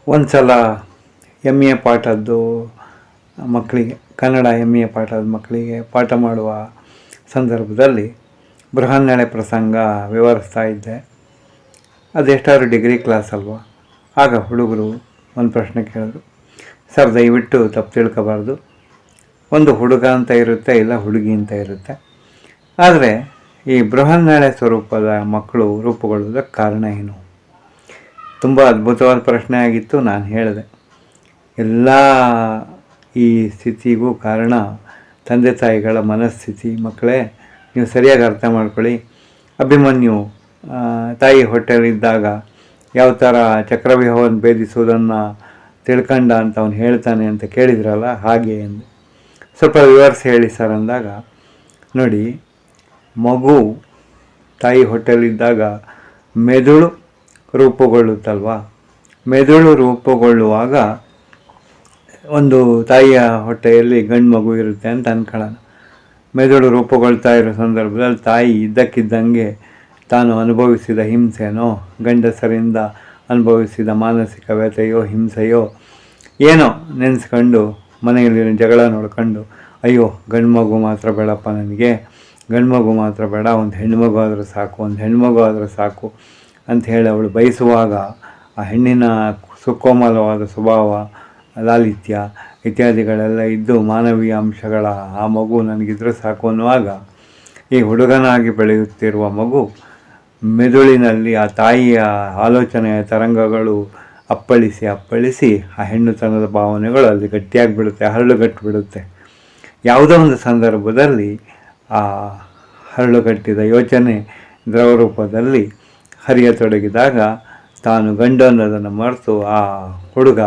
ಒಂದು ಸಲ ಎ ಪಾಠದ್ದು ಮಕ್ಕಳಿಗೆ ಕನ್ನಡ ಎ ಪಾಠದ ಮಕ್ಕಳಿಗೆ ಪಾಠ ಮಾಡುವ ಸಂದರ್ಭದಲ್ಲಿ ಬೃಹನ್ನಳೆ ಪ್ರಸಂಗ ವಿವರಿಸ್ತಾ ಇದ್ದೆ. ಅದೆಷ್ಟಾದ್ರೂ ಡಿಗ್ರಿ ಕ್ಲಾಸ್ ಅಲ್ವಾ. ಆಗ ಹುಡುಗರು ಒಂದು ಪ್ರಶ್ನೆ ಕೇಳಿದ್ರು, ಸರ್ ದಯವಿಟ್ಟು ತಪ್ಪು ತಿಳ್ಕೊಬಾರ್ದು, ಒಂದು ಹುಡುಗ ಅಂತ ಇರುತ್ತೆ, ಇಲ್ಲ ಹುಡುಗಿ ಅಂತ ಇರುತ್ತೆ, ಆದರೆ ಈ ಬೃಹನ್ನಳೆ ಸ್ವರೂಪದ ಮಕ್ಕಳು ರೂಪುಗೊಳ್ಳುವುದಕ್ಕೆ ಕಾರಣ ಏನು? ತುಂಬ ಅದ್ಭುತವಾದ ಪ್ರಶ್ನೆ ಆಗಿತ್ತು. ನಾನು ಹೇಳಿದೆ, ಎಲ್ಲ ಈ ಸ್ಥಿತಿಗೂ ಕಾರಣ ತಂದೆ ತಾಯಿಗಳ ಮನಸ್ಥಿತಿ. ಮಕ್ಕಳೇ, ನೀವು ಸರಿಯಾಗಿ ಅರ್ಥ ಮಾಡ್ಕೊಳ್ಳಿ. ಅಭಿಮನ್ಯು ತಾಯಿ ಹೊಟ್ಟೆಯಲ್ಲಿದ್ದಾಗ ಯಾವ ಥರ ಚಕ್ರವ್ಯೂಹವನ್ನು ಭೇದಿಸುವುದನ್ನು ತಿಳ್ಕಂಡ ಅಂತ ಅವನು ಹೇಳ್ತಾನೆ ಅಂತ ಕೇಳಿದ್ರಲ್ಲ, ಹಾಗೆ ಎಂದು ಸ್ವಲ್ಪ ವಿವರಿಸಿ ಹೇಳಿ ಸರ್ ಅಂದಾಗ, ನೋಡಿ, ಮಗು ತಾಯಿ ಹೊಟ್ಟೆಯಲ್ಲಿದ್ದಾಗ ಮೆದುಳು ರೂಪುಗೊಳ್ಳುತ್ತಲ್ವ. ಮೆದುಳು ರೂಪುಗೊಳ್ಳುವಾಗ ಒಂದು ತಾಯಿಯ ಹೊಟ್ಟೆಯಲ್ಲಿ ಗಂಡು ಮಗು ಇರುತ್ತೆ ಅಂತ ಅಂದ್ಕೊಳ್ಳೋಣ. ಮೆದುಳು ರೂಪುಗೊಳ್ತಾ ಇರೋ ಸಂದರ್ಭದಲ್ಲಿ ತಾಯಿ ಇದ್ದಕ್ಕಿದ್ದಂಗೆ ತಾನು ಅನುಭವಿಸಿದ ಹಿಂಸೆನೋ, ಗಂಡಸರಿಂದ ಅನುಭವಿಸಿದ ಮಾನಸಿಕ ವ್ಯಥೆಯೋ ಹಿಂಸೆಯೋ ಏನೋ ನೆನೆಸ್ಕೊಂಡು ಮನೆಯಲ್ಲಿನ ಜಗಳ ನೋಡ್ಕೊಂಡು, ಅಯ್ಯೋ ಗಂಡು ಮಗು ಮಾತ್ರ ಬೇಡಪ್ಪ, ನನಗೆ ಗಂಡು ಮಗು ಮಾತ್ರ ಬೇಡ, ಒಂದು ಹೆಣ್ಣುಮಗು ಆದರೂ ಸಾಕು, ಒಂದು ಹೆಣ್ಮಗು ಆದರೂ ಸಾಕು ಅಂತ ಹೇಳಿ ಅವಳು ಬಯಸುವಾಗ ಆ ಹೆಣ್ಣಿನ ಸುಕೋಮಲವಾದ ಸ್ವಭಾವ, ಲಾಲಿತ್ಯ ಇತ್ಯಾದಿಗಳೆಲ್ಲ ಇದ್ದು ಮಾನವೀಯ ಅಂಶಗಳ ಆ ಮಗು ನನಗಿದ್ರೆ ಸಾಕು ಅನ್ನುವಾಗ, ಈ ಹುಡುಗನಾಗಿ ಬೆಳೆಯುತ್ತಿರುವ ಮಗು ಮೆದುಳಿನಲ್ಲಿ ಆ ತಾಯಿಯ ಆಲೋಚನೆಯ ತರಂಗಗಳು ಅಪ್ಪಳಿಸಿ ಆ ಹೆಣ್ಣುತನದ ಭಾವನೆಗಳು ಅಲ್ಲಿ ಗಟ್ಟಿಯಾಗಿಬಿಡುತ್ತೆ, ಹರಳುಗಟ್ಟಿಬಿಡುತ್ತೆ. ಯಾವುದೋ ಒಂದು ಸಂದರ್ಭದಲ್ಲಿ ಆ ಹರಳುಗಟ್ಟಿದ ಯೋಚನೆ ದ್ರವ ರೂಪದಲ್ಲಿ ಹರಿಯತೊಡಗಿದಾಗ ತಾನು ಗಂಡು ಅನ್ನೋದನ್ನು ಮರೆತು ಆ ಹುಡುಗ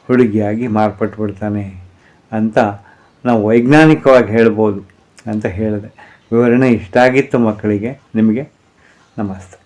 ಹುಡುಗಿಯಾಗಿ ಮಾರ್ಪಟ್ಟುಬಿಡ್ತಾನೆ ಅಂತ ನಾವು ವೈಜ್ಞಾನಿಕವಾಗಿ ಹೇಳ್ಬೋದು ಅಂತ ಹೇಳಿದೆ. ವಿವರಣೆ ಇಷ್ಟ ಆಗಿತ್ತು ಮಕ್ಕಳಿಗೆ. ನಿಮಗೆ ನಮಸ್ತೆ.